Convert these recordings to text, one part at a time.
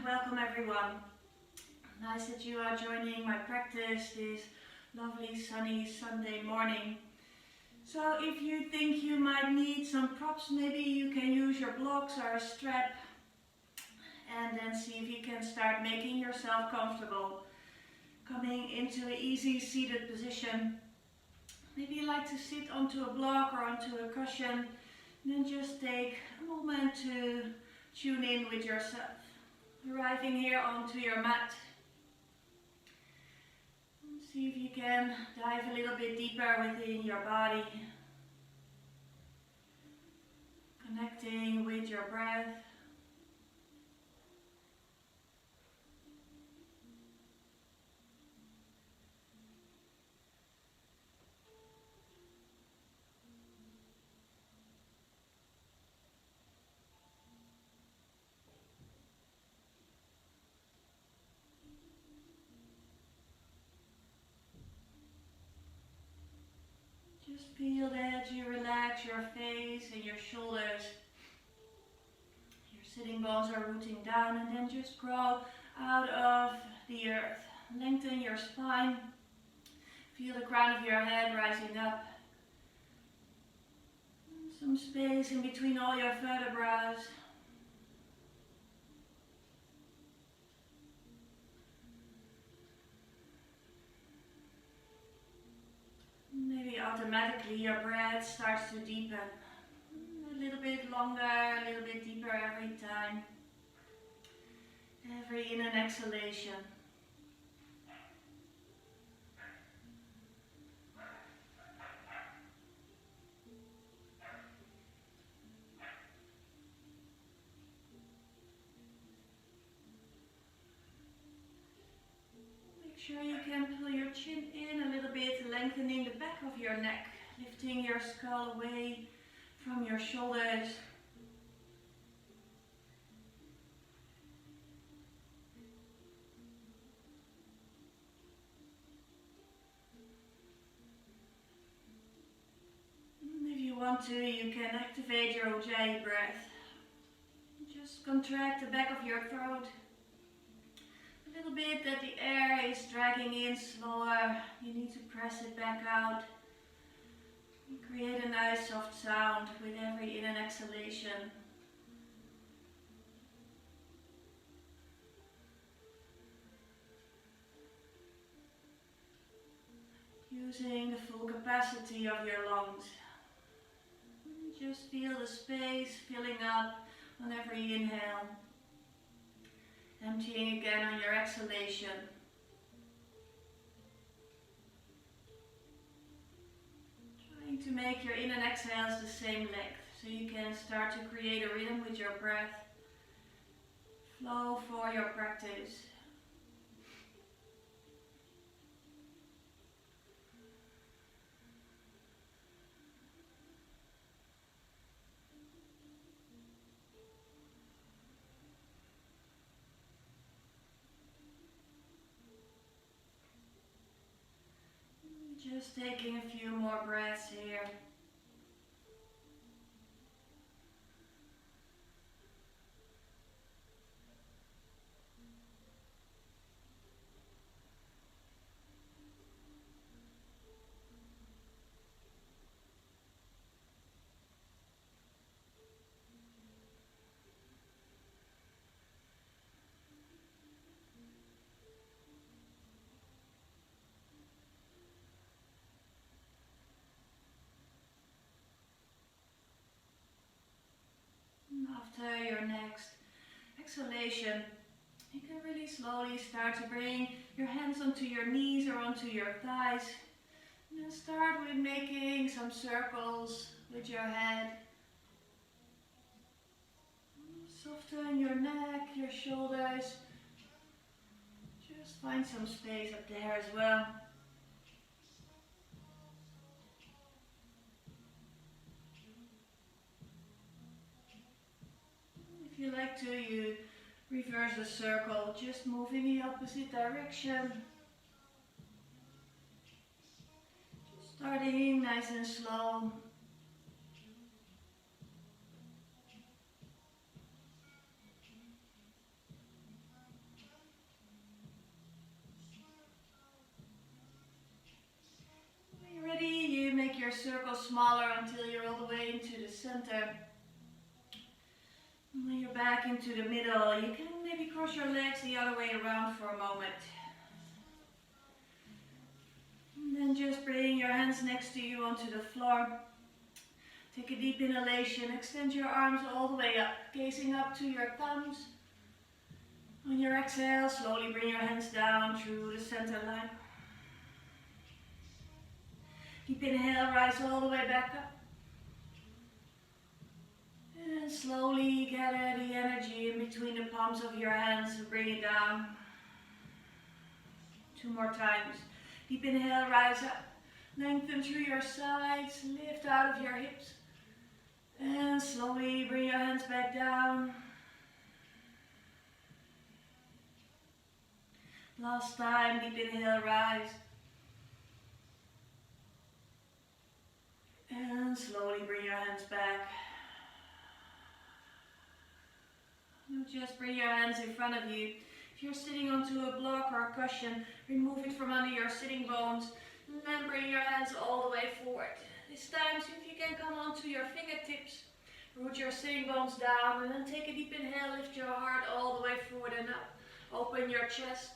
welcome everyone. Nice that you are joining my practice this lovely sunny Sunday morning. So if you think you might need some props, maybe you can use your blocks or a strap and then see if you can start making yourself comfortable. Coming into an easy seated position. Maybe you like to sit onto a block or onto a cushion, and then just take a moment to tune in with yourself. Arriving here onto your mat. See if you can dive a little bit deeper within your body. Connecting with your breath. Just feel that you relax your face and your shoulders. Your sitting bones are rooting down, and then just grow out of the earth. Lengthen your spine. Feel the crown of your head rising up. Some space in between all your vertebrae. Maybe automatically your breath starts to deepen. A little bit longer, a little bit deeper every time. Every in and exhalation. Make sure you can pull your chin in a little bit, lengthening the back of your neck, lifting your skull away from your shoulders. If you want to, you can activate your Ujjayi breath. Just contract the back of your throat. A little bit that the air is dragging in slower. You need to press it back out. You create a nice soft sound with every in and exhalation. Using the full capacity of your lungs. Just feel the space filling up on every inhale. Emptying again on your exhalation. Trying to make your in and exhales the same length, so you can start to create a rhythm with your breath. Flow for your practice. Just taking a few more breaths here. After your next exhalation, you can really slowly start to bring your hands onto your knees or onto your thighs. And then start with making some circles with your head. Soften your neck, your shoulders. Just find some space up there as well. If you like to, you reverse the circle, just move in the opposite direction. Just starting nice and slow. center. When you're back into the middle, you can maybe cross your legs the other way around for a moment. And then just bring your hands next to you onto the floor. Take a deep inhalation, extend your arms all the way up, gazing up to your thumbs. On your exhale, slowly bring your hands down through the center line. Deep inhale, rise all the way back up. And slowly gather the energy in between the palms of your hands and bring it down. 2 more times. Deep inhale, rise up. Lengthen through your sides, lift out of your hips. And slowly bring your hands back down. Last time, deep inhale, rise. And slowly bring your hands back. Now just bring your hands in front of you. If you're sitting onto a block or a cushion, remove it from under your sitting bones. And then bring your hands all the way forward. This time, see if you can come onto your fingertips. Root your sitting bones down and then take a deep inhale. Lift your heart all the way forward and up. Open your chest.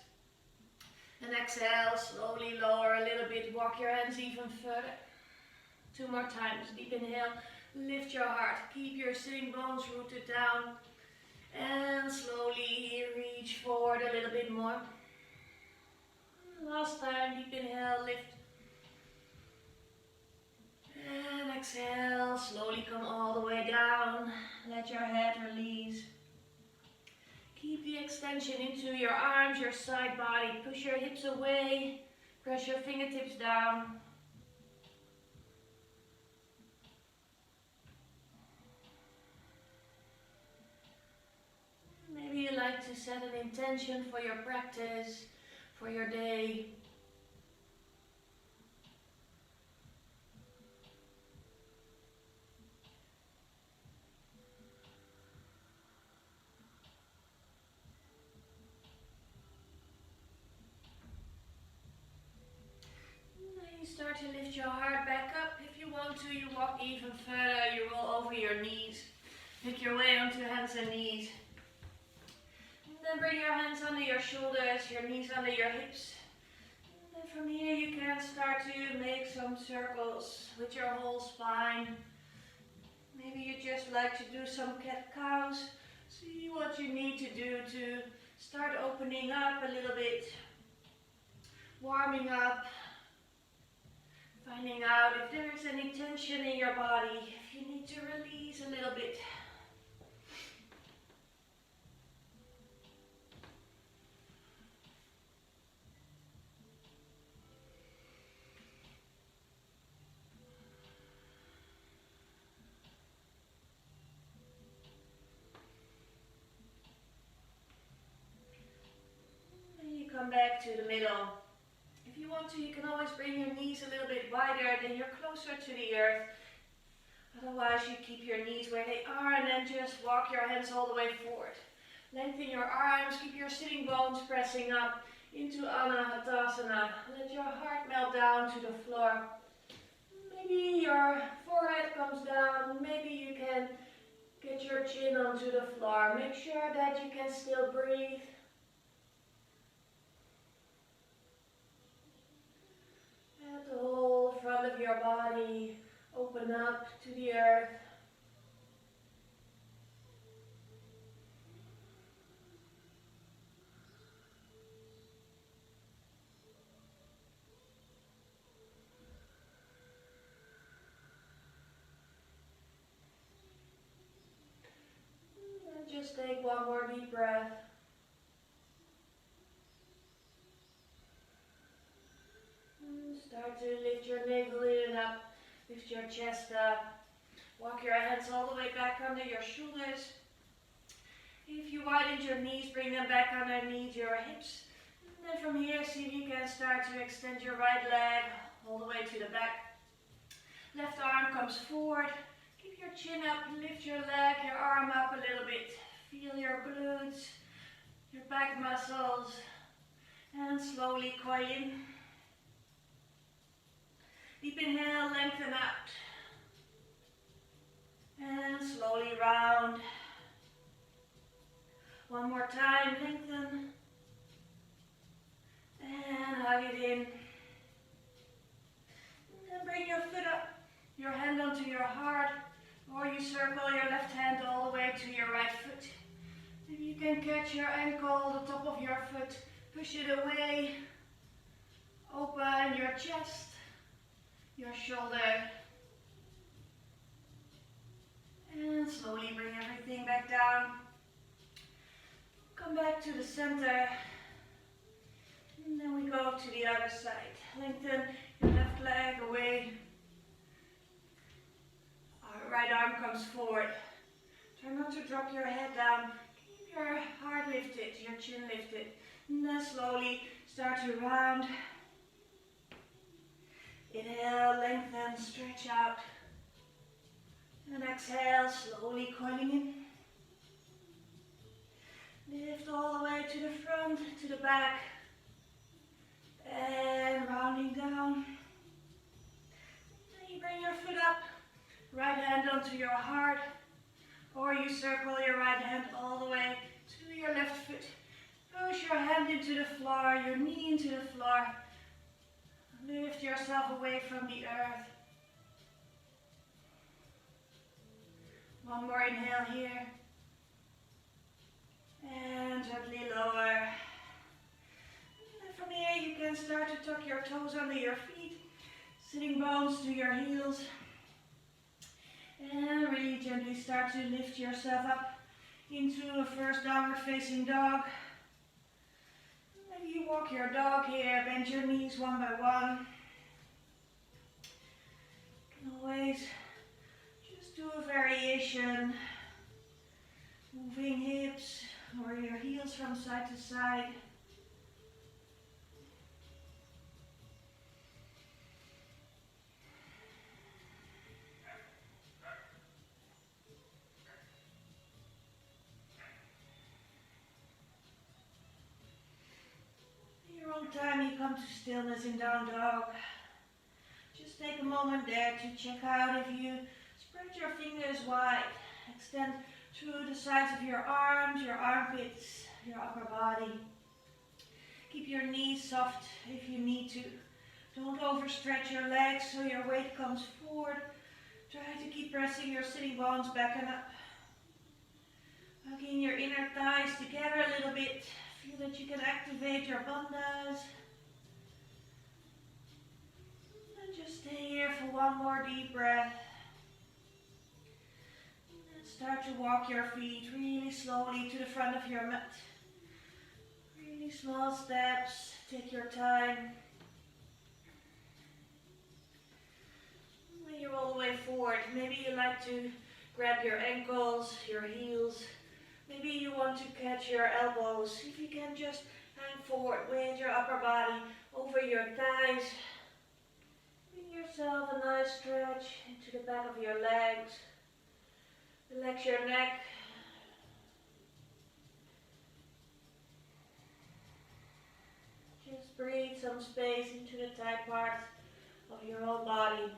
And exhale, slowly lower a little bit. Walk your hands even further. 2 more times. Deep inhale. Lift your heart. Keep your sitting bones rooted down. And slowly reach forward a little bit more. Last time, deep inhale, lift. And exhale, slowly come all the way down. Let your head release. Keep the extension into your arms, your side body. Push your hips away. Press your fingertips down. Maybe you like to set an intention for your practice, for your day. Start to lift your heart back up. If you want to, you walk even further. You roll over your knees. Make your way onto hands and knees. And then bring your hands under your shoulders, your knees under your hips. And then from here you can start to make some circles with your whole spine. Maybe you just like to do some cat-cows. See what you need to do to start opening up a little bit. Warming up. Finding out if there is any tension in your body, if you need to release a little bit. And you come back to the middle. If you want to, you can always bring your knees a little bit wider, then you're closer to the earth. Otherwise, you keep your knees where they are and then just walk your hands all the way forward. Lengthen your arms, keep your sitting bones pressing up into Anahatasana. Let your heart melt down to the floor. Maybe your forehead comes down, maybe you can get your chin onto the floor. Make sure that you can still breathe. Let the whole front of your body open up to the earth. And just take one more deep breath. Start to lift your navel in and up, lift your chest up, walk your hands all the way back under your shoulders. If you widen your knees, bring them back underneath your hips. And then from here, see if you can start to extend your right leg all the way to the back. Left arm comes forward, keep your chin up, lift your leg, your arm up a little bit. Feel your glutes, your back muscles, and slowly koi in. Deep inhale, lengthen out. slowly round. One more time, lengthen. And hug it in. And bring your foot up, your hand onto your heart, or you circle your left hand all the way to your right foot. If you can catch your ankle, the top of your foot, push it away. Open your chest, your shoulder. And slowly bring everything back down. Come back to the center. And then we go to the other side. Lengthen your left leg away. Our right arm comes forward. Try not to drop your head down. Keep your heart lifted, your chin lifted. And then slowly start to round. Inhale, lengthen, stretch out. And exhale, slowly coiling in. Lift all the way to the front, to the back. And rounding down. Then you bring your foot up. Right hand onto your heart. Or you circle your right hand all the way to your left foot. Push your hand into the floor, your knee into the floor. Lift yourself away from the earth. One more inhale here. And gently lower. And from here you can start to tuck your toes under your feet. Sitting bones to your heels. And really gently start to lift yourself up into a first downward facing dog. Maybe you walk your dog here, bend your knees one by one. You can always just do a variation, moving hips or your heels from side to side. Time you come to stillness in down dog, just take a moment there to check out if you spread your fingers wide, extend through the sides of your arms, your armpits, your upper body. Keep your knees soft if you need to. Don't overstretch your legs so your weight comes forward. Try to keep pressing your sitting bones back and up. Hugging your inner thighs together a little bit. Feel that you can activate your bandhas. And just stay here for one more deep breath. And start to walk your feet really slowly to the front of your mat. Really small steps. Take your time. When you're all the way forward, maybe you like to grab your ankles, your heels. Maybe you want to catch your elbows. If you can just hang forward with your upper body over your thighs. Bring yourself a nice stretch into the back of your legs. Relax your neck. Just breathe some space into the tight parts of your whole body.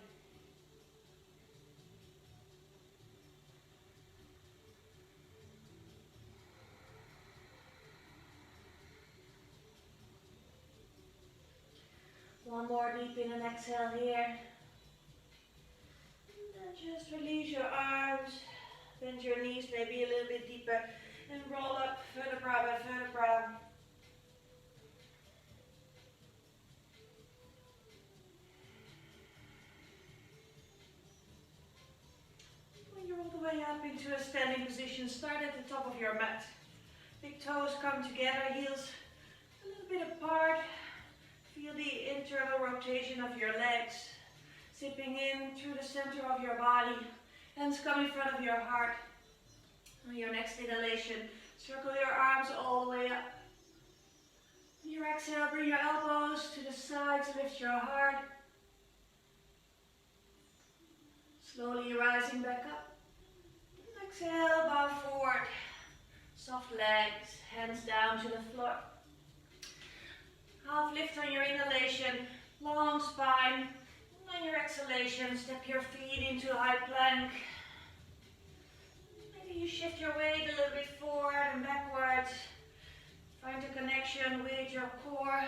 One more deep in and exhale here. And then just release your arms, bend your knees maybe a little bit deeper, and roll up vertebra by vertebra. When you're all the way up into a standing position, start at the top of your mat. Big toes come together, heels a little bit apart. Feel the internal rotation of your legs, sipping in through the center of your body. Hands come in front of your heart. On your next inhalation, circle your arms all the way up. On your exhale, bring your elbows to the sides, lift your heart. Slowly rising back up. And exhale, bow forward. Soft legs, hands down to the floor. Half lift on your inhalation, long spine. And on your exhalation, step your feet into high plank. core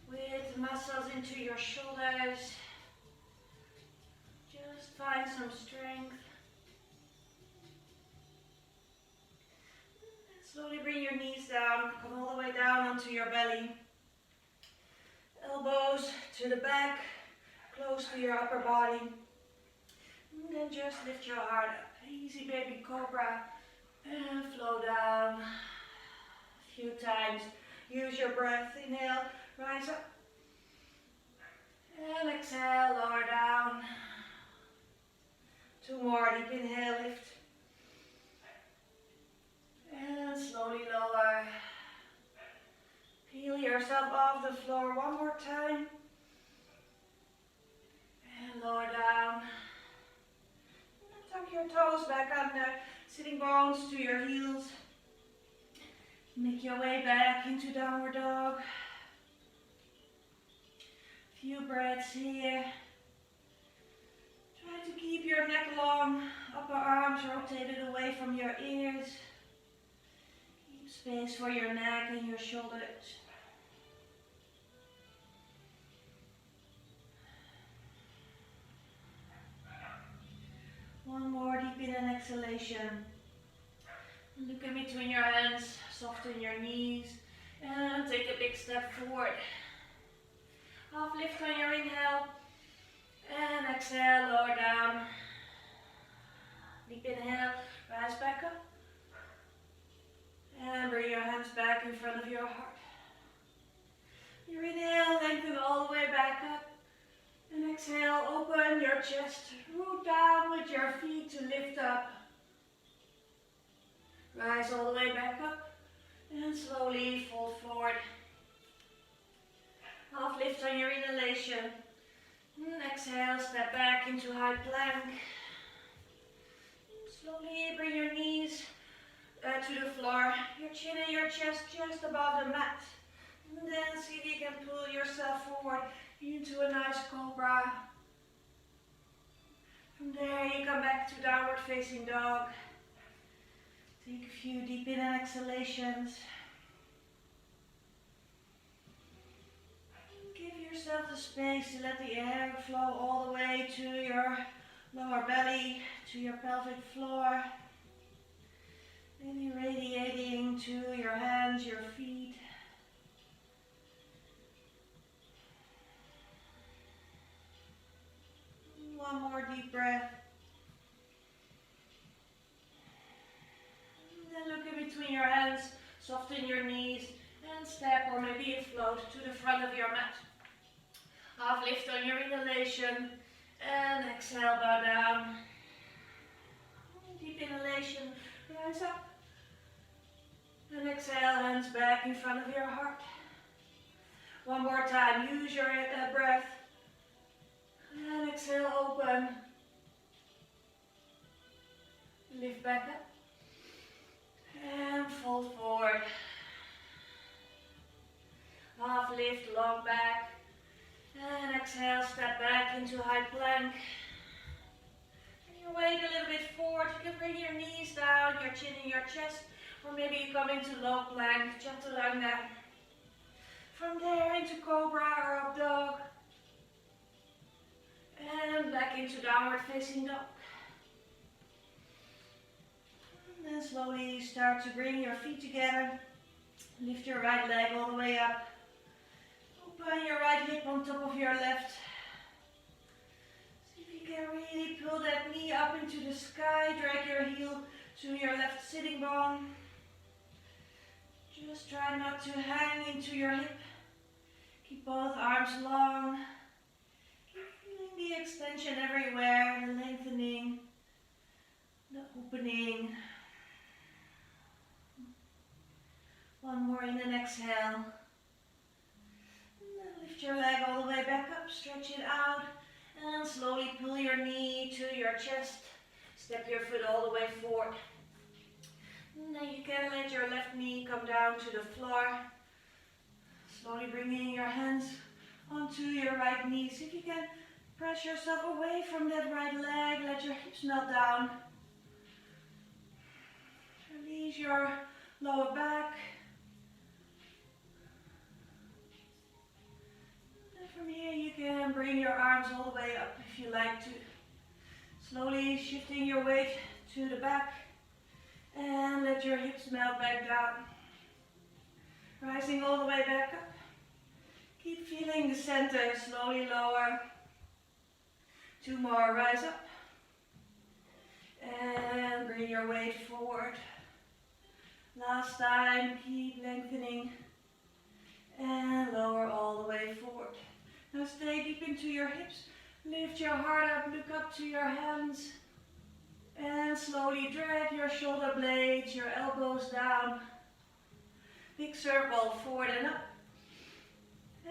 with muscles into your shoulders. Just find some strength. Slowly bring your knees down, come all the way down onto your belly. Elbows to the back, close to your upper body. And then just lift your heart up. Easy baby cobra. And flow down. A few times. Use your breath. Inhale, rise up. And exhale, lower down. 2 more. Deep inhale, lift. And slowly lower. Peel yourself off the floor 1 more time. And lower down. And tuck your toes back under, sitting bones to your heels. Make your way back into downward dog. Few breaths here. Try to keep your neck long, upper arms rotated away from your ears. Keep space for your neck and your shoulders. One more deep in and exhalation. Look in between your hands, soften your knees, and take a big step forward. Half lift on your inhale, and exhale, lower down. Deep inhale, rise back up. And bring your hands back in front of your heart. Your inhale, lengthen all the way back up. And exhale, open your chest, root down with your feet to lift up. Rise all the way back up and slowly fold forward. Half lift on your inhalation. And exhale, step back into high plank. Slowly bring your knees to the floor, your chin and your chest just above the mat. And then see if you can pull yourself forward into a nice cobra. From there you come back to downward facing dog. Take a few deep in and exhalations. Give yourself the space to let the air flow all the way to your lower belly, to your pelvic floor. Maybe radiating to your hands, your feet. One more deep breath. And then look in between your hands, soften your knees, and step or maybe a float to the front of your mat. Half lift on your inhalation, and exhale, bow down. Deep inhalation, rise up. And exhale, hands back in front of your heart. One more time, use your breath. And exhale, open. Lift back up. And fold forward. Half lift, long back. And exhale, step back into high plank. And you weight a little bit forward. You can bring your knees down, your chin in your chest. Or maybe you come into low plank, chaturanga. From there into cobra or up dog. And back into downward facing dog. And then slowly start to bring your feet together. Lift your right leg all the way up. Open your right hip on top of your left. See if you can really pull that knee up into the sky. Drag your heel to your left sitting bone. Just try not to hang into your hip. Keep both arms long. Keep feeling the extension everywhere, the lengthening, the opening. One more in and exhale. And then lift your leg all the way back up, stretch it out, and slowly pull your knee to your chest. Step your foot all the way forward. And then you can let your left knee come down to the floor. Slowly bringing your hands onto your right knee. See if you can press yourself away from that right leg. Let your hips melt down. Release your lower back. From here you can bring your arms all the way up if you like to. Slowly shifting your weight to the back and let your hips melt back down. Rising all the way back up. Keep feeling the center, slowly lower. 2 more, rise up. And bring your weight forward. Last time, keep lengthening. And lower all the way forward. Now stay deep into your hips. Lift your heart up, look up to your hands. And slowly drag your shoulder blades, your elbows down. Big circle, forward and up.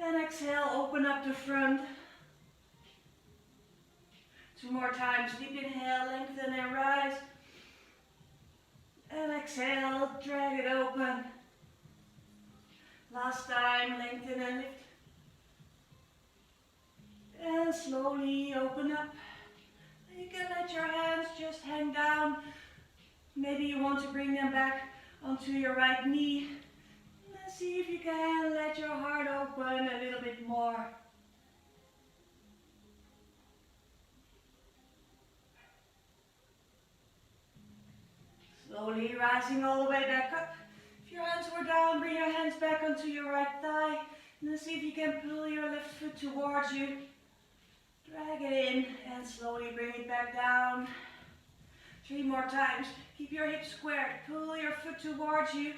And exhale, open up the front. 2 more times, deep inhale, lengthen and rise. And exhale, drag it open. Last time, lengthen and lift. And slowly open up. You can let your hands just hang down. Maybe you want to bring them back onto your right knee. And see if you can let your heart open a little bit more. Slowly rising all the way back up. If your hands were down, bring your hands back onto your right thigh. And then see if you can pull your left foot towards you. Drag it in and slowly bring it back down. 3 more times. Keep your hips squared. Pull your foot towards you.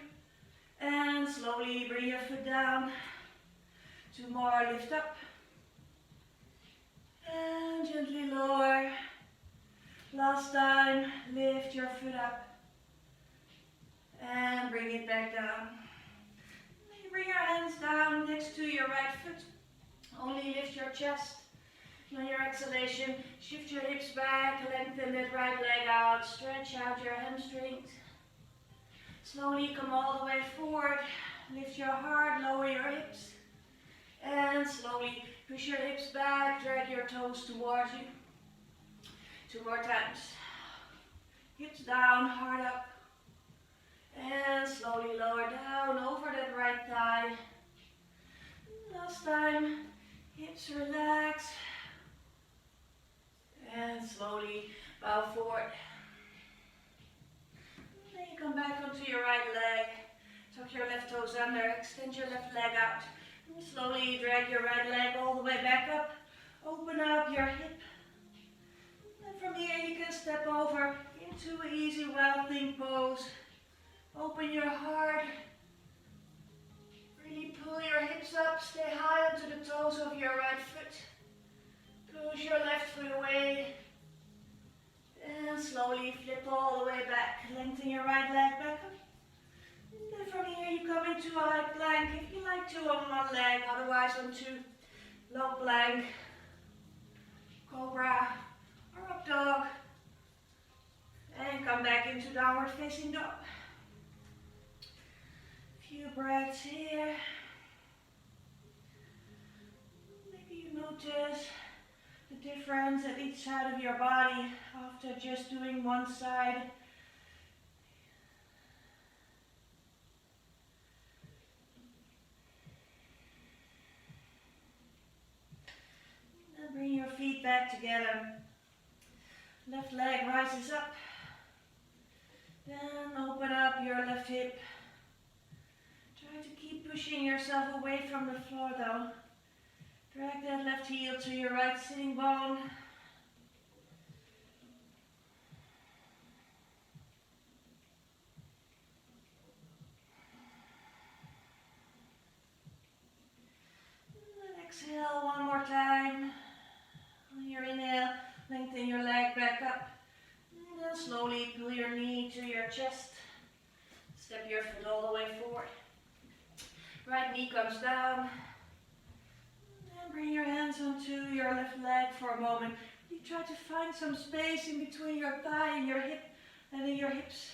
And slowly bring your foot down. 2 more, lift up. And gently lower. Last time, lift your foot up. And bring it back down. Then you bring your hands down next to your right foot. Only lift your chest. On your exhalation, shift your hips back, lengthen that right leg out, stretch out your hamstrings. Slowly come all the way forward, lift your heart, lower your hips. And slowly push your hips back, drag your toes towards you. 2 more times. Hips down, heart up. And slowly lower down over that right thigh. Last time, hips relax. And slowly bow forward. Then you come back onto your right leg. Tuck your left toes under, extend your left leg out. And slowly drag your right leg all the way back up. Open up your hip. And from here you can step over into an easy wellthing pose. Open your heart. Really pull your hips up, stay high onto the toes of your right foot. Push your left foot away. And slowly flip all the way back. Lengthen your right leg back up. And then from here you come into a high plank. If you like to on one leg, otherwise onto low plank, cobra, or up dog. And come back into downward facing dog. Few breaths here. Maybe you notice the difference at each side of your body after just doing one side. And bring your feet back together. Left leg rises up. Then open up your left hip. Try to keep pushing yourself away from the floor though. Drag that left heel to your right sitting bone. And exhale one more time. On your inhale, lengthen your leg back up. And then slowly pull your knee to your chest. Step your foot all the way forward. Right knee comes down. Bring your hands onto your left leg for a moment. You try to find some space in between your thigh and your hip, and then your hips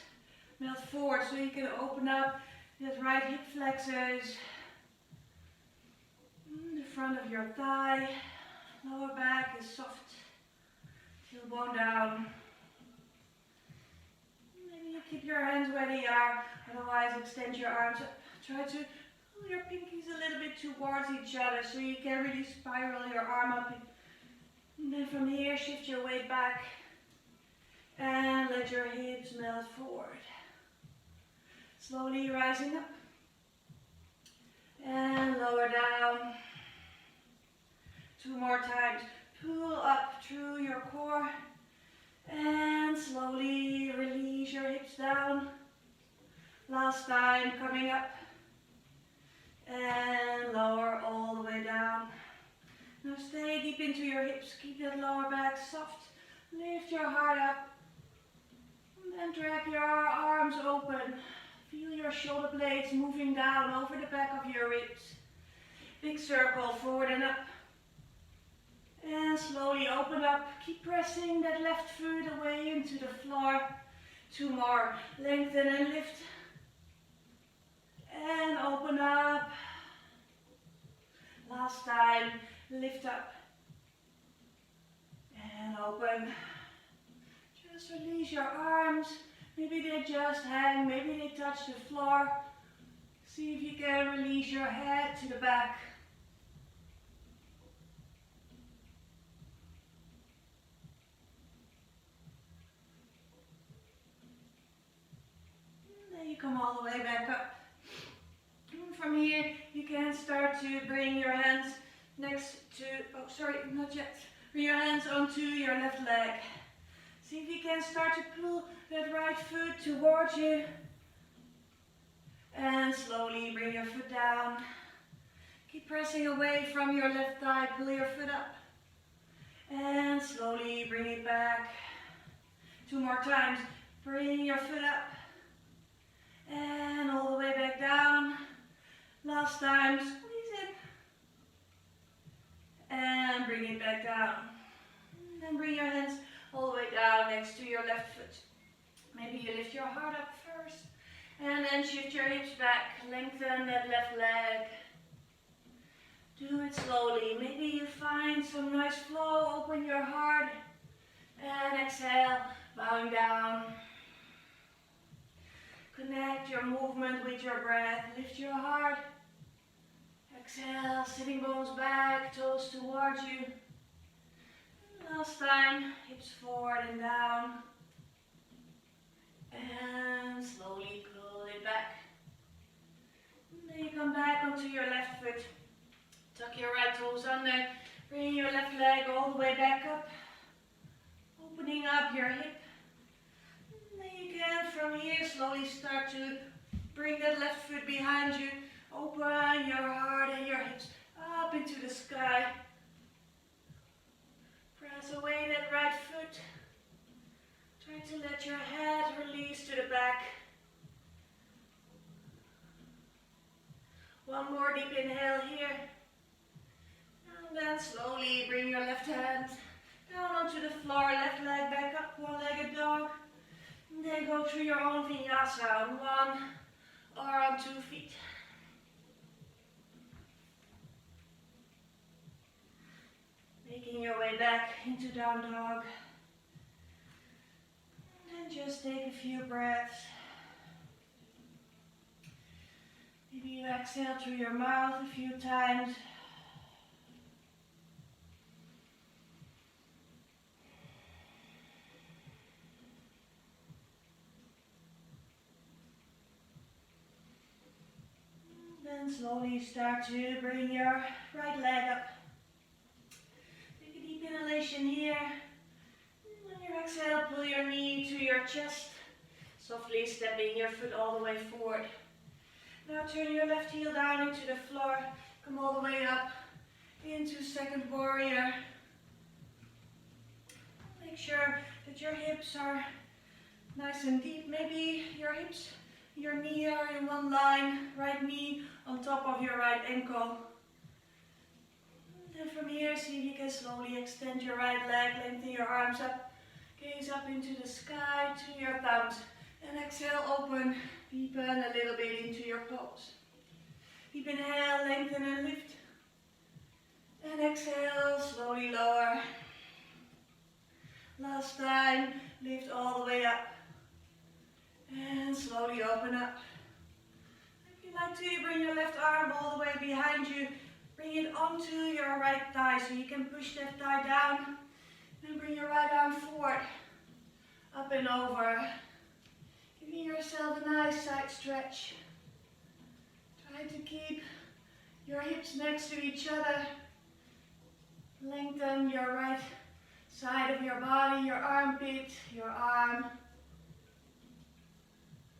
melt forward so you can open up that right hip flexors. The front of your thigh, lower back is soft. Tailbone down. Maybe you keep your hands where they are, otherwise extend your arms up. Try to Pull your pinkies a little bit towards each other so you can really spiral your arm up. And then from here, shift your weight back and let your hips melt forward. Slowly rising up and lower down. 2 more times. Pull up through your core and slowly release your hips down. Last time, coming up and lower all the way down. Now stay deep into your hips, keep that lower back soft. Lift your heart up and then drag your arms open. Feel your shoulder blades moving down over the back of your ribs. Big circle, forward and up. And slowly open up. Keep pressing that left foot away into the floor. 2 more. Lengthen and lift. And open up. Last time. Lift up. And open. Just release your arms. Maybe they just hang. Maybe they touch the floor. See if you can release your head to the back. Come all the way back up. And from here, you can start to bring your hands next to, oh sorry, not yet. Bring your hands onto your left leg. See if you can start to pull that right foot towards you. And slowly bring your foot down. Keep pressing away from your left thigh, pull your foot up. And slowly bring it back. 2 more times. Bring your foot up. And all the way back down. Last time, squeeze in. And bring it back down. And then bring your hands all the way down next to your left foot. Maybe you lift your heart up first. And then shift your hips back. Lengthen that left leg. Do it slowly. Maybe you find some nice flow. Open your heart. And exhale, bowing down. Connect your movement with your breath. Lift your heart. Exhale, sitting bones back, toes towards you. Last time, hips forward and down. And slowly pull it back. And then you come back onto your left foot. Tuck your right toes under. Bring your left leg all the way back up. Opening up your hip. Again, from here, slowly start to bring that left foot behind you. Open your heart and your hips up into the sky. Press away that right foot. Try to let your head release to the back. 1 more deep inhale here. And then slowly bring your left hand down onto the floor. Left leg back up, one-legged dog. And then go through your own vinyasa on 1 or on 2 feet. Making your way back into down dog. And then just take a few breaths. Maybe you exhale through your mouth a few times. Then slowly start to bring your right leg up. Take a deep inhalation here. On your exhale, pull your knee to your chest. Softly stepping your foot all the way forward. Now turn your left heel down into the floor. Come all the way up into second warrior. Make sure that your hips are nice and deep. Maybe your hips, your knee are in one line. Right knee on top of your right ankle. And from here, see if you can slowly extend your right leg, lengthen your arms up. Gaze up into the sky to your thumbs. And exhale, open, deepen a little bit into your pose. Deep inhale, lengthen and lift. And exhale, slowly lower. Last time, lift all the way up. And slowly open up. like to, you bring your left arm all the way behind you. Bring it onto your right thigh so you can push that thigh down. And bring your right arm forward, up and over. Giving yourself a nice side stretch. Try to keep your hips next to each other. Lengthen your right side of your body, your armpit, your arm.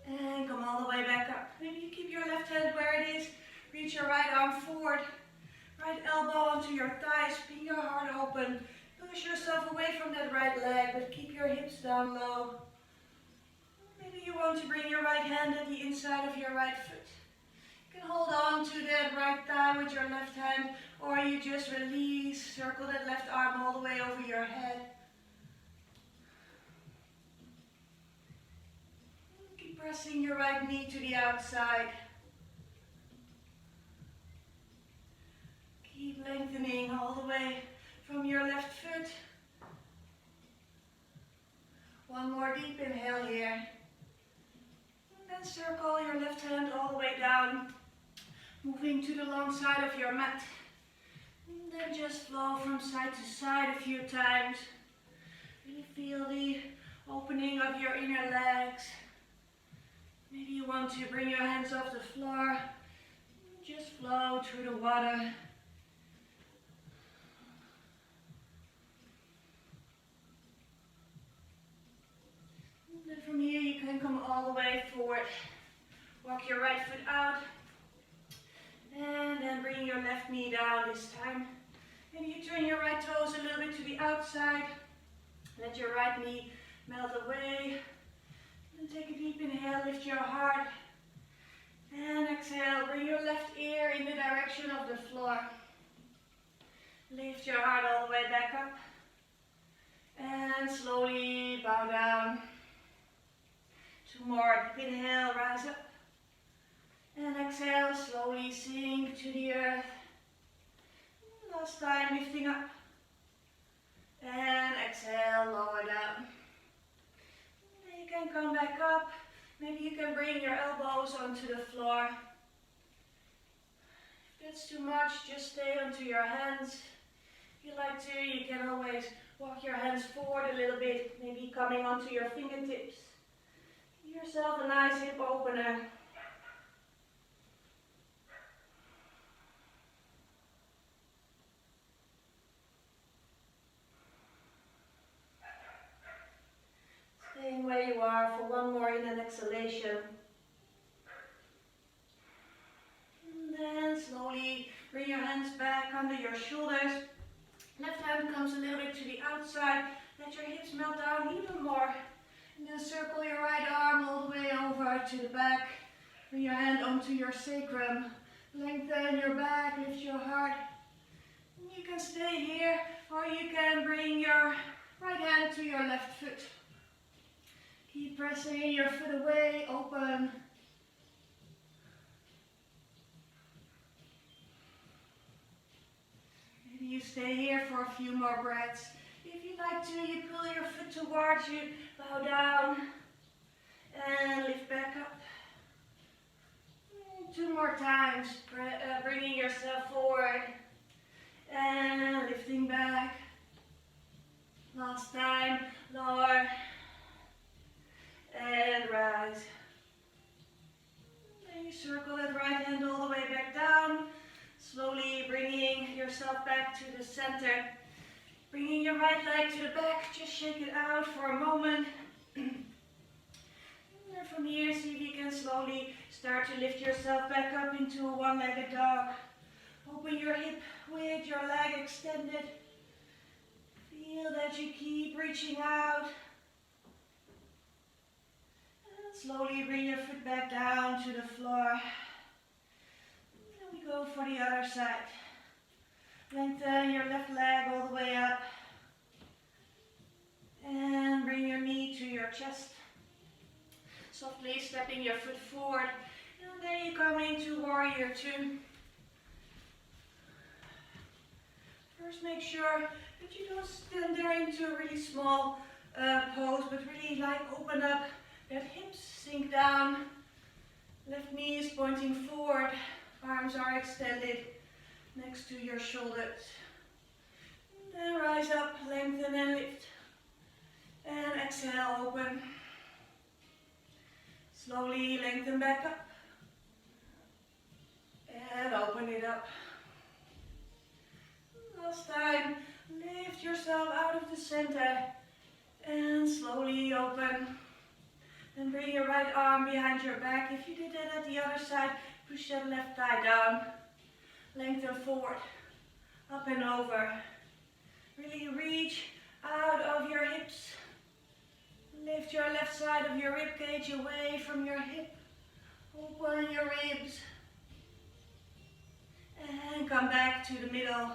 And come all the way back up. Maybe you keep your left hand where it is. Reach your right arm forward. Right elbow onto your thighs. Pin your heart open. Push yourself away from that right leg, but keep your hips down low. Maybe you want to bring your right hand at the inside of your right foot. You can hold on to that right thigh with your left hand, or you just release, circle that left arm all the way over your head. Keep pressing your right knee to the outside. Keep lengthening all the way from your left foot. One more deep inhale here. And then circle your left hand all the way down, moving to the long side of your mat. And then just flow from side to side a few times. Really feel the opening of your inner legs. Maybe you want to bring your hands off the floor. Just flow through the water. And from here you can come all the way forward. Walk your right foot out. And then bring your left knee down this time. Maybe you turn your right toes a little bit to the outside. Let your right knee melt away. And take a deep inhale, lift your heart. And exhale, bring your left ear in the direction of the floor. Lift your heart all the way back up. And slowly bow down. Two more, deep inhale, rise up. And exhale, slowly sink to the earth. Last time, lifting up. And exhale, lower down. Then you can come back up. Maybe you can bring your elbows onto the floor. If that's too much, just stay onto your hands. If you like to, you can always walk your hands forward a little bit, maybe coming onto your fingertips. Give yourself a nice hip opener. Staying where you are for one more in an exhalation. And then slowly bring your hands back under your shoulders. Left hand comes a little bit to the outside. Let your hips melt down even more. And then circle your right arm all the way over to the back. Bring your hand onto your sacrum. Lengthen your back, lift your heart. And you can stay here, or you can bring your right hand to your left foot. Keep pressing your foot away, open. Maybe you stay here for a few more breaths. If you like to, you pull your foot towards you, bow down, and lift back up. Two more times, bringing yourself forward, and lifting back. Last time, lower. And rise. Then you circle that right hand all the way back down. Slowly bringing yourself back to the center. Bringing your right leg to the back. Just shake it out for a moment. And then from here, see if you can slowly start to lift yourself back up into a one-legged dog. Open your hip with your leg extended. Feel that you keep reaching out. Slowly bring your foot back down to the floor. And we go for the other side. Lengthen your left leg all the way up. And bring your knee to your chest. Softly stepping your foot forward. And then you come into warrior two. First make sure that you don't stand there into a really small pose, but really like open up. That hips sink down, Left knee is pointing forward, arms are extended next to your shoulders. Then rise up, lengthen and lift. And exhale, open. Slowly lengthen back up. And open it up. Last time, lift yourself out of the center. And slowly open. Then bring your right arm behind your back. If you did that at the other side, push that left thigh down. Lengthen forward, up and over. Really reach out of your hips. Lift your left side of your rib cage away from your hip. Open your ribs. And come back to the middle.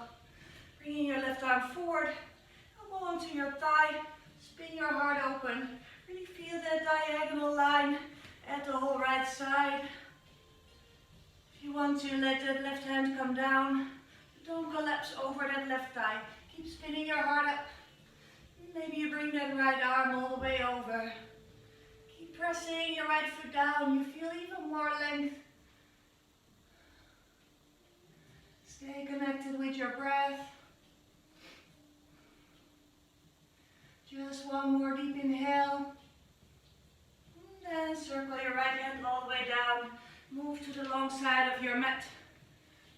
Bringing your left arm forward. Elbow onto your thigh. Spin your heart open. Really feel that diagonal line at the whole right side. If you want to let that left hand come down, don't collapse over that left thigh. Keep spinning your heart up. Maybe you bring that right arm all the way over. Keep pressing your right foot down. You feel even more length. Stay connected with your breath. Just one more deep inhale. And then circle your right hand all the way down. Move to the long side of your mat.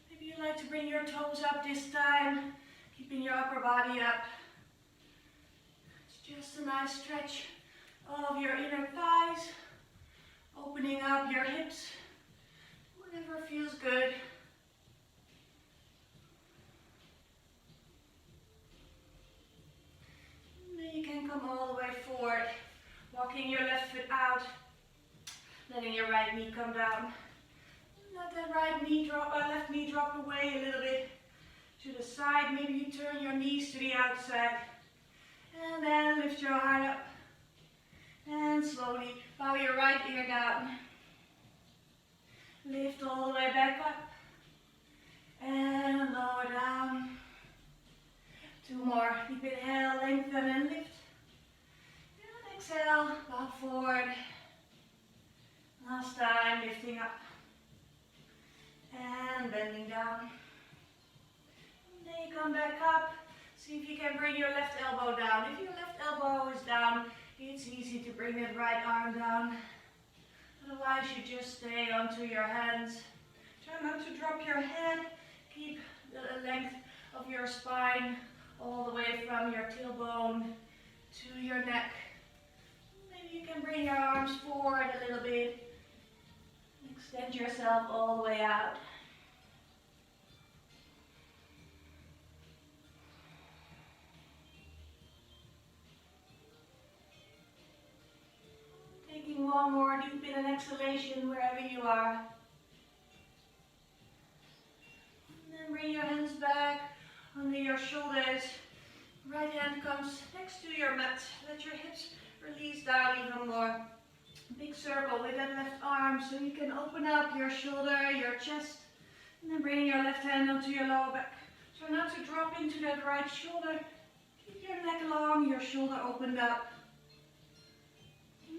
Maybe you like to bring your toes up this time, keeping your upper body up. It's just a nice stretch of your inner thighs, opening up your hips, whatever feels good. And then you can come all the way forward, walking your left foot out, letting your right knee come down. Let that left knee drop away a little bit to the side. Maybe you turn your knees to the outside. And then lift your heart up. And slowly bow your right ear down. Lift all the way back up. And lower down. Two more. Deep inhale, lengthen and lift. And exhale, bow forward. Last time, lifting up. And bending down. And then you come back up. See if you can bring your left elbow down. If your left elbow is down, it's easy to bring that right arm down. Otherwise, you just stay onto your hands. Try not to drop your head. Keep the length of your spine all the way from your tailbone to your neck. Maybe you can bring your arms forward a little bit. Extend yourself all the way out. Taking one more deep in an exhalation wherever you are. And then bring your hands back under your shoulders. Right hand comes next to your mat. Let your hips release down even more. Big circle with that left arm so you can open up your shoulder, your chest, and then bring your left hand onto your lower back. Try not to drop into that right shoulder. Keep your neck long, your shoulder opened up.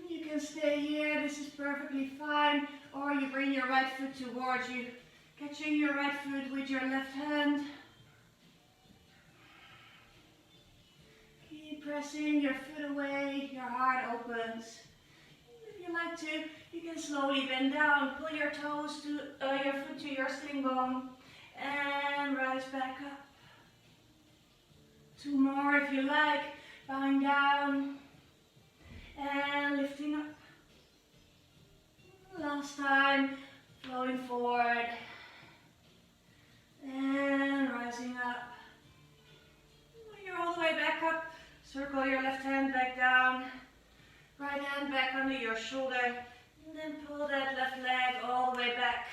You can stay here, this is perfectly fine, or you bring your right foot towards you, catching your right foot with your left hand. Keep pressing your foot away, your heart opens. If you like to, you can slowly bend down, pull your toes to your foot to your sling bone, and rise back up. Two more if you like, bowing down and lifting up. Last time, flowing forward and rising up. When you're all the way back up, circle your left hand back down. Right hand back under your shoulder, and then pull that left leg all the way back.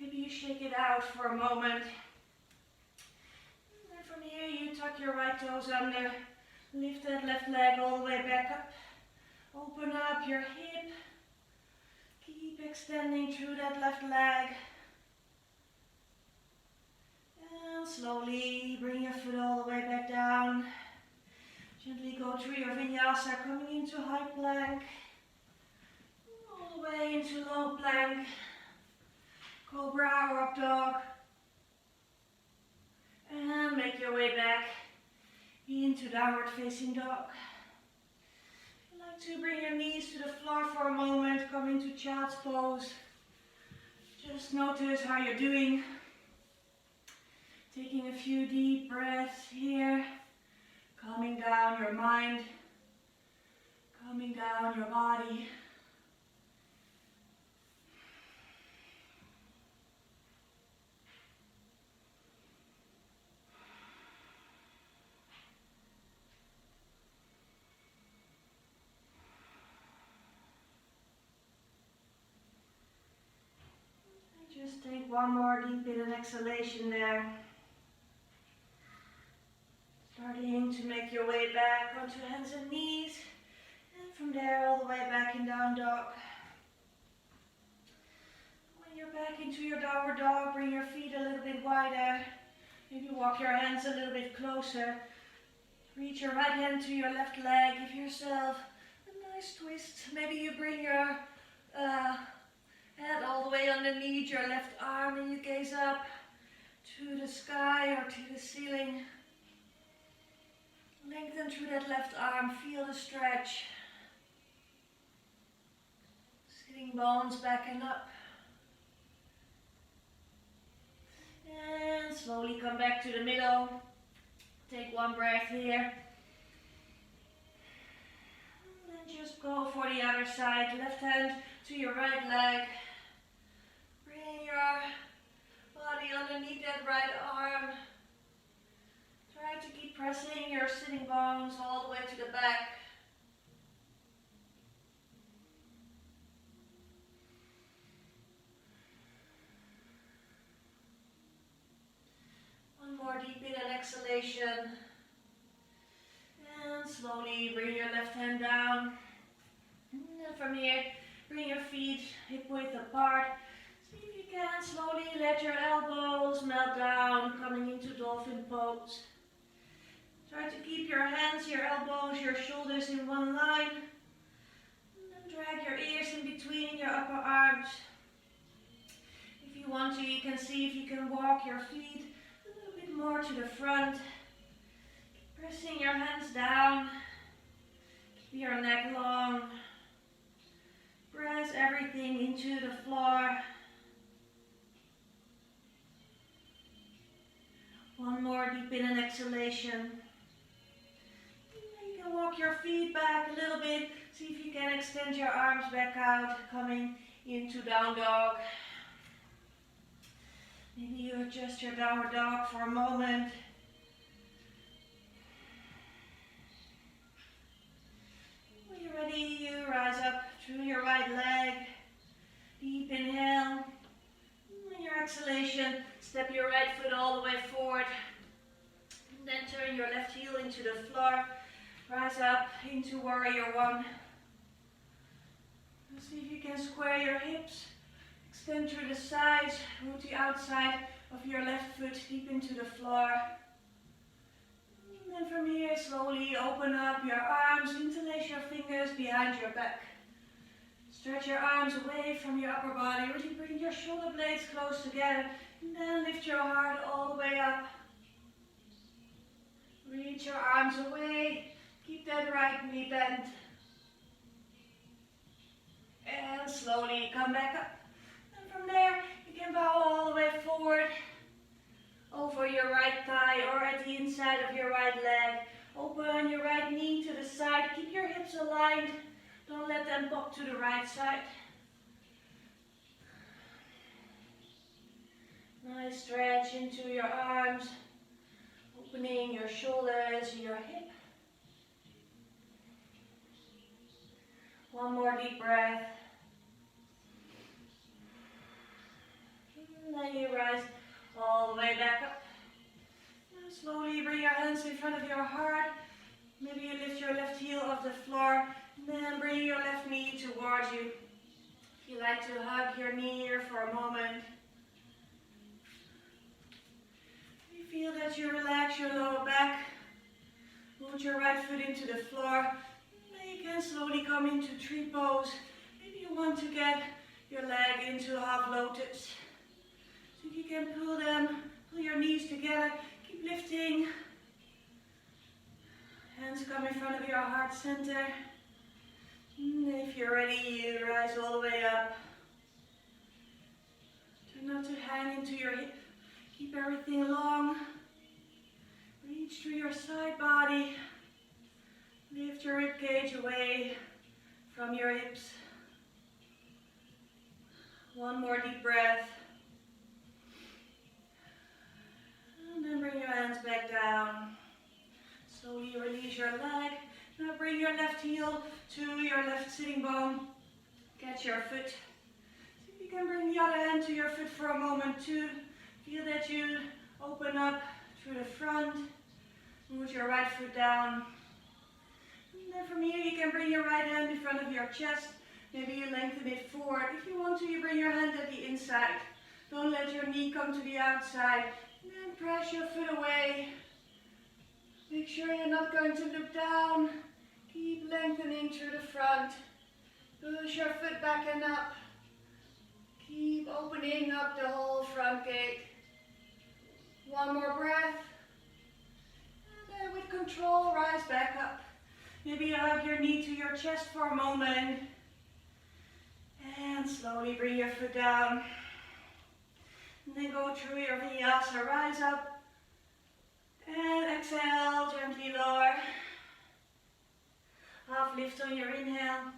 Maybe you shake it out for a moment. And then from here you tuck your right toes under, lift that left leg all the way back up. Open up your hip, keep extending through that left leg. And slowly bring your foot all the way back down. Gently go through your vinyasa, coming into high plank, all the way into low plank. downward facing dog. If you'd like to bring your knees to the floor for a moment, come into child's pose. Just notice how you're doing. Taking a few deep breaths here, calming down your mind, calming down your body. Just take one more deep in and exhalation there. Starting to make your way back onto hands and knees. And from there all the way back in down dog. When you're back into your downward dog, bring your feet a little bit wider. Maybe walk your hands a little bit closer. Reach your right hand to your left leg. Give yourself a nice twist. Maybe you bring your head all the way underneath your left arm and you gaze up to the sky or to the ceiling. Lengthen through that left arm, feel the stretch. Sitting bones back and up. And slowly come back to the middle. Take one breath here. And then just go for the other side. Left hand to your right leg. Bring your body underneath that right arm. Try to keep pressing your sitting bones all the way to the back. One more deep in and exhalation. And slowly bring your left hand down. And then from here, bring your feet hip width apart. See if you can slowly let your elbows melt down, coming into dolphin pose. Try to keep your hands, your elbows, your shoulders in one line. And then drag your ears in between your upper arms. If you want to, you can see if you can walk your feet a little bit more to the front. Keep pressing your hands down. Keep your neck long. Press everything into the floor. One more deep in and exhalation. You can walk your feet back a little bit. See if you can extend your arms back out, coming into down dog. Maybe you adjust your downward dog for a moment. When you're ready, you rise up through your right leg. Deep inhale. On your exhalation, step your right foot all the way forward. And then turn your left heel into the floor. Rise up into warrior one. See if you can square your hips. Extend through the sides. Root the outside of your left foot deep into the floor. And then from here, slowly open up your arms. Interlace your fingers behind your back. Stretch your arms away from your upper body. Really bring your shoulder blades close together. And then lift your heart all the way up. Reach your arms away. Keep that right knee bent. And slowly come back up. And from there, you can bow all the way forward. Over your right thigh or at the inside of your right leg. Open your right knee to the side. Keep your hips aligned. Don't let them pop to the right side. Nice stretch into your arms. Opening your shoulders, your hip. One more deep breath. And then you rise all the way back up. Now slowly bring your hands in front of your heart. Maybe you lift your left heel off the floor. And then bring your left knee towards you. If you like to hug your knee here for a moment. You feel that you relax your lower back. Root your right foot into the floor. Then you can slowly come into tree pose. Maybe you want to get your leg into half lotus. So if you can pull your knees together, keep lifting. Hands come in front of your heart center. And if you're ready, you rise all the way up. Try not to hang into your hip. Keep everything long. Reach through your side body. Lift your rib cage away from your hips. One more deep breath. And then bring your hands back down. Slowly release your leg. Now bring your left heel to your left sitting bone. Catch your foot. See if you can bring the other hand to your foot for a moment too. Feel that you open up through the front. Move your right foot down. And then from here you can bring your right hand in front of your chest. Maybe you lengthen it forward. If you want to, you bring your hand at the inside. Don't let your knee come to the outside. And then press your foot away. Make sure you're not going to look down. Keep lengthening through the front. Push your foot back and up. Keep opening up the whole front gate. One more breath. And then with control, rise back up. Maybe you hug your knee to your chest for a moment. And slowly bring your foot down. And then go through your vinyasa. Rise up. And exhale, gently lower. Half lift on your inhale.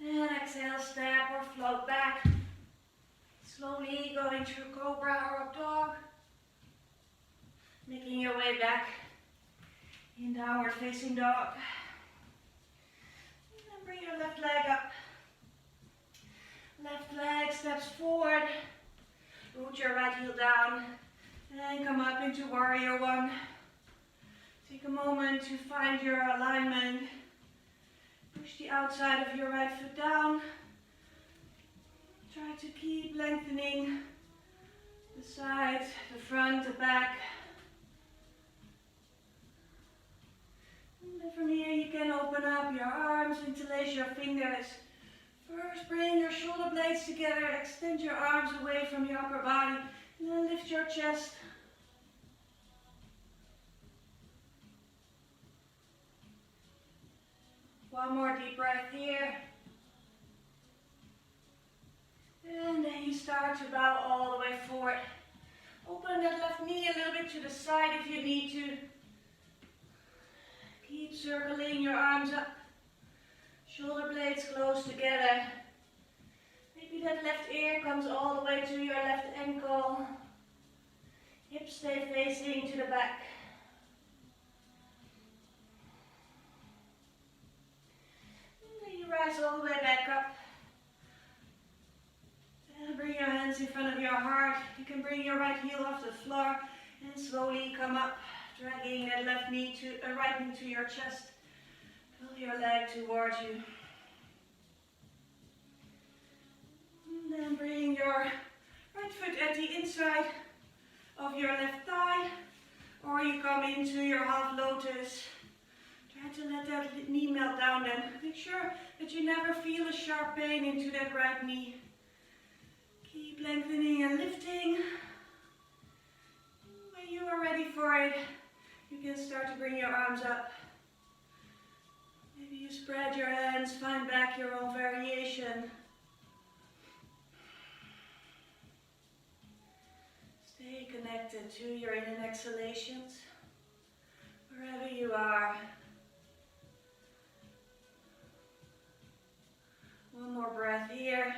And exhale, step or float back. Slowly going through cobra or up dog. Making your way back in downward facing dog. And then bring your left leg up. Left leg steps forward. Root your right heel down. And come up into warrior one. Take a moment to find your alignment. Push the outside of your right foot down. Try to keep lengthening the sides, the front, the back. And then from here you can open up your arms, interlace your fingers. First bring your shoulder blades together, extend your arms away from your upper body, and then lift your chest. One more deep breath here. And then you start to bow all the way forward. Open that left knee a little bit to the side if you need to. Keep circling your arms up. Shoulder blades close together. Maybe that left ear comes all the way to your left ankle. Hips stay facing to the back. Rise all the way back up. And bring your hands in front of your heart. You can bring your right heel off the floor and slowly come up, dragging that left knee to right knee to your chest. Pull your leg towards you. And then bring your right foot at the inside of your left thigh, or you come into your half lotus. Try to let that knee melt down then. Make sure that you never feel a sharp pain into that right knee. Keep lengthening and lifting. When you are ready for it, you can start to bring your arms up. Maybe you spread your hands, find back your own variation. Stay connected to your in and exhalations, wherever you are. One more breath here.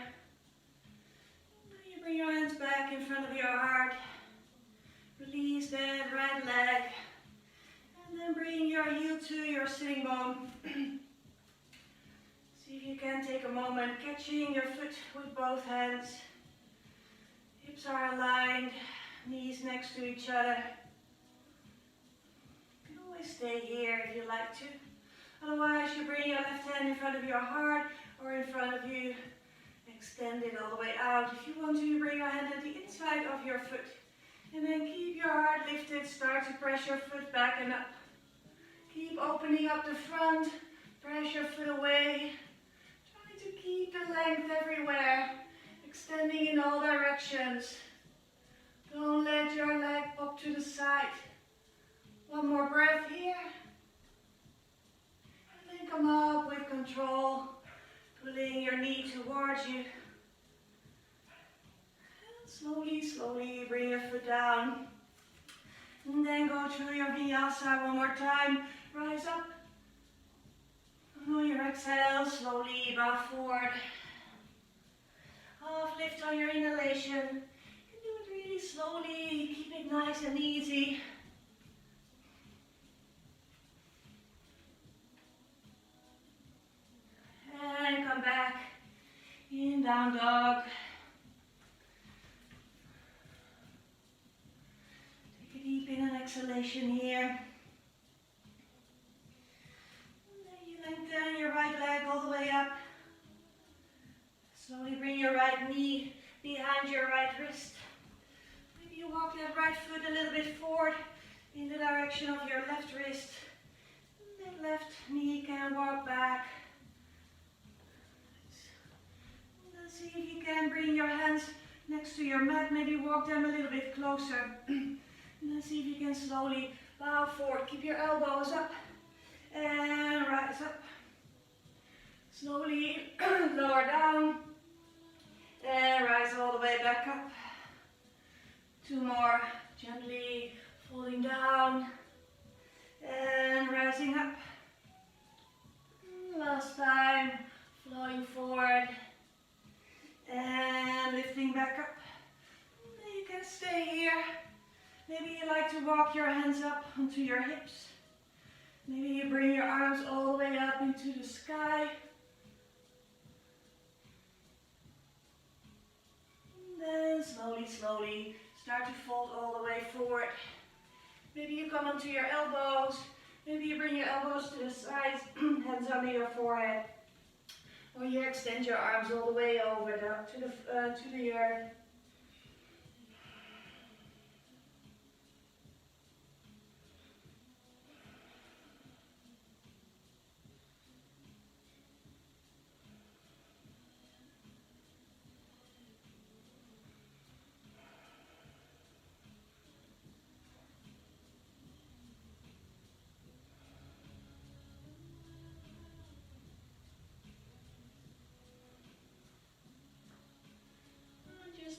You bring your hands back in front of your heart. Release that right leg. And then bring your heel to your sitting bone. See if you can take a moment catching your foot with both hands. Hips are aligned, knees next to each other. You can always stay here if you like to. Otherwise, you bring your left hand in front of your heart or in front of you. Extend it all the way out. If you want to, you bring your hand at the inside of your foot. And then keep your heart lifted. Start to press your foot back and up. Keep opening up the front. Press your foot away. Try to keep the length everywhere. Extending in all directions. Don't let your leg pop to the side. One more breath here. towards you. And slowly, slowly bring your foot down. And then go through your vinyasa one more time. Rise up. And on your exhale, slowly bow forward. Half lift on your inhalation. You can do it really slowly. Keep it nice and easy. And come back in down dog. Take a deep in and exhalation here. And then you lengthen your right leg all the way up. Slowly bring your right knee behind your right wrist. Maybe you walk that right foot a little bit forward in the direction of your left wrist. And that left knee can walk back. Let's see if you can bring your hands next to your mat. Maybe walk them a little bit closer. And then see if you can slowly bow forward. Keep your elbows up and rise up. Slowly lower down and rise all the way back up. Two more. Gently falling down and rising up. Last time. Flowing forward and lifting back up. You can stay here. Maybe you like to walk your hands up onto your hips. Maybe you bring your arms all the way up into the sky. And then slowly, slowly start to fold all the way forward. Maybe you come onto your elbows. Maybe you bring your elbows to the sides, hands under your forehead. Or you extend your arms all the way over to the earth.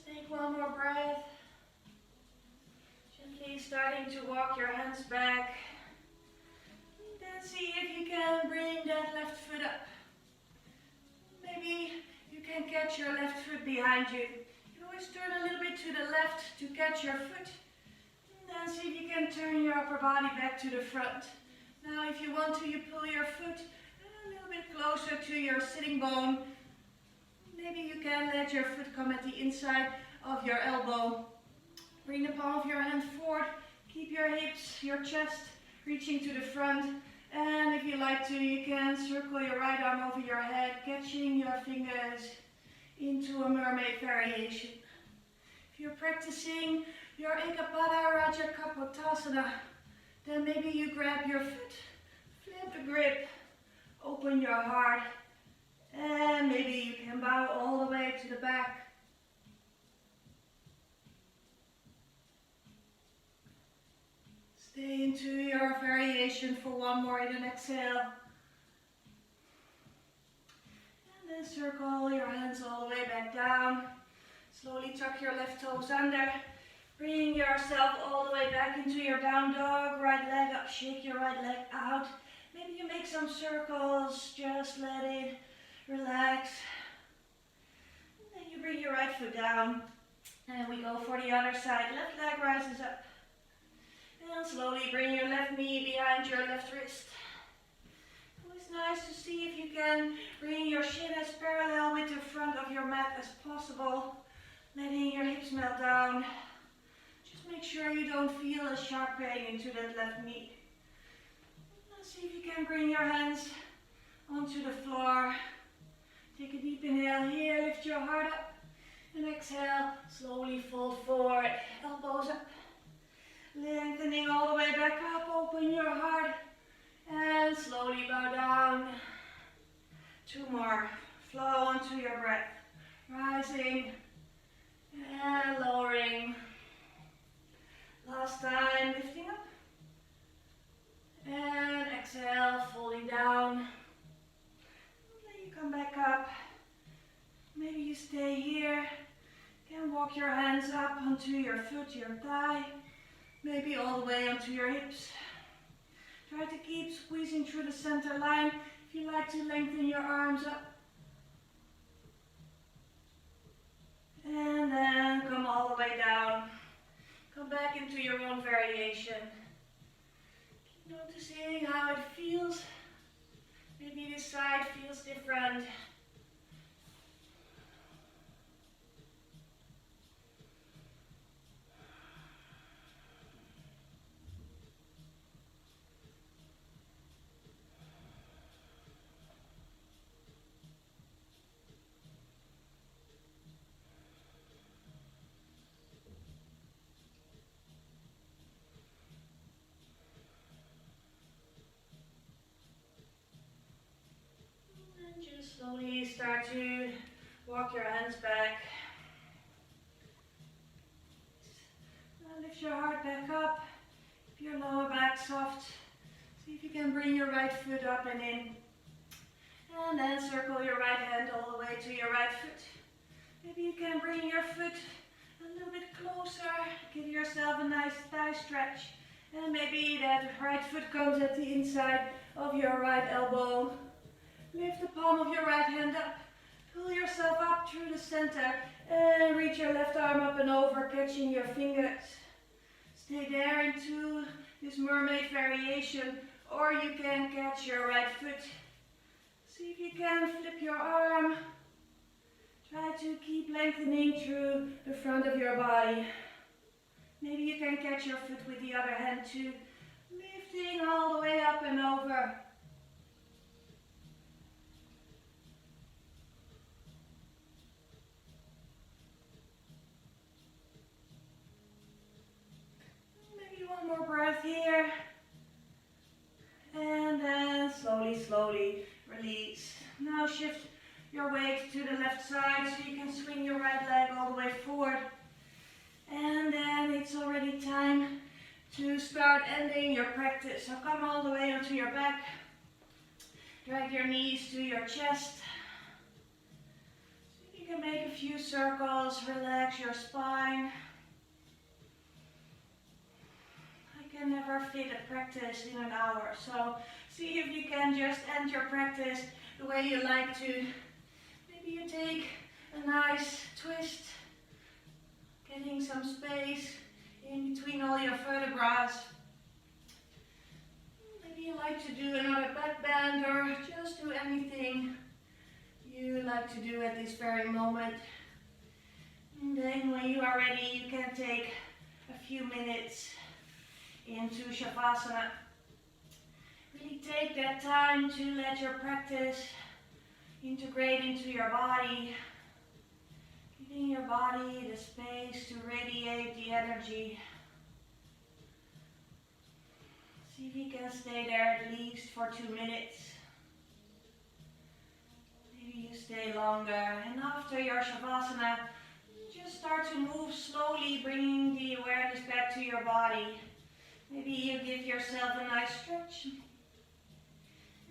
Take one more breath. Gently starting to walk your hands back. Then see if you can bring that left foot up. Maybe you can catch your left foot behind you. You can always turn a little bit to the left to catch your foot. And then see if you can turn your upper body back to the front. Now if you want to, you pull your foot a little bit closer to your sitting bone. Maybe you can let your foot come at the inside of your elbow. Bring the palm of your hand forward. Keep your hips, your chest reaching to the front. And if you like to, you can circle your right arm over your head, catching your fingers into a mermaid variation. If you're practicing your Eka Pada Rajakapotasana, then maybe you grab your foot, flip the grip, open your heart. And maybe you can bow all the way to the back. Stay into your variation for one more in an exhale. And then circle your hands all the way back down. Slowly tuck your left toes under. Bring yourself all the way back into your down dog. Right leg up, shake your right leg out. Maybe you make some circles, just let it relax. And then you bring your right foot down. And we go for the other side. Left leg rises up. And slowly bring your left knee behind your left wrist. It's nice to see if you can bring your shin as parallel with the front of your mat as possible. Letting your hips melt down. Just make sure you don't feel a sharp pain into that left knee. Let's see if you can bring your hands onto the floor. Take a deep inhale here, lift your heart up. And exhale, slowly fold forward, elbows up. Lengthening all the way back up, open your heart. And slowly bow down. Two more. Flow onto your breath. Rising and lowering. Last time, lifting up. And exhale, falling down. Then you come back up. stay here. You can walk your hands up onto your foot, your thigh, maybe all the way onto your hips. Try to keep squeezing through the center line. If you like to lengthen your arms up. And then come all the way down. Come back into your own variation. Keep noticing how it feels. Maybe this side feels different. Slowly start to walk your hands back. Now lift your heart back up. Keep your lower back soft. See if you can bring your right foot up and in. And then circle your right hand all the way to your right foot. Maybe you can bring your foot a little bit closer. Give yourself a nice thigh stretch. And maybe that right foot comes at the inside of your right elbow. Lift the palm of your right hand up. Pull yourself up through the center and reach your left arm up and over, catching your fingers. Stay there into this mermaid variation, or you can catch your right foot. See if you can flip your arm. Try to keep lengthening through the front of your body. Maybe you can catch your foot with the other hand too. Lifting all the way up and over. More breath here, and then slowly release. Now shift your weight to the left side so you can swing your right leg all the way forward, and then it's already time to start ending your practice. So come all the way onto your back, drag your knees to your chest. So you can make a few circles, relax your spine. Can never fit a practice in an hour, so see if you can just end your practice the way you like to. Maybe you take a nice twist, getting some space in between all your vertebrae. Maybe you like to do another back bend, or just do anything you like to do at this very moment. And then when you are ready, you can take a few minutes into Shavasana. Really take that time to let your practice integrate into your body, giving your body the space to radiate the energy. See if you can stay there at least for 2 minutes. Maybe you stay longer, and after your Shavasana, just start to move slowly, bringing the awareness back to your body. Maybe you give yourself a nice stretch,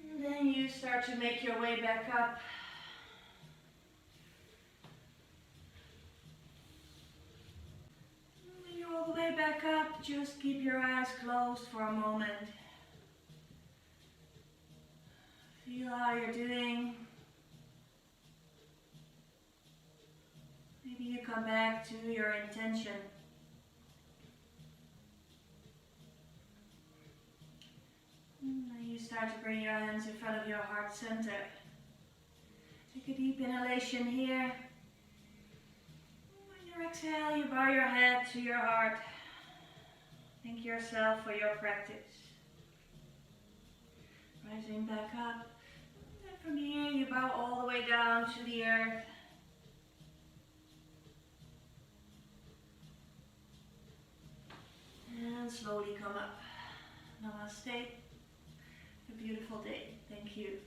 and then you start to make your way back up. When you're all the way back up, just keep your eyes closed for a moment. Feel how you're doing. Maybe you come back to your intention. You start to bring your hands in front of your heart center. Take a deep inhalation here. When you exhale, you bow your head to your heart. Thank yourself for your practice. Rising back up. And from here, you bow all the way down to the earth. And slowly come up. Namaste. A beautiful day. Thank you.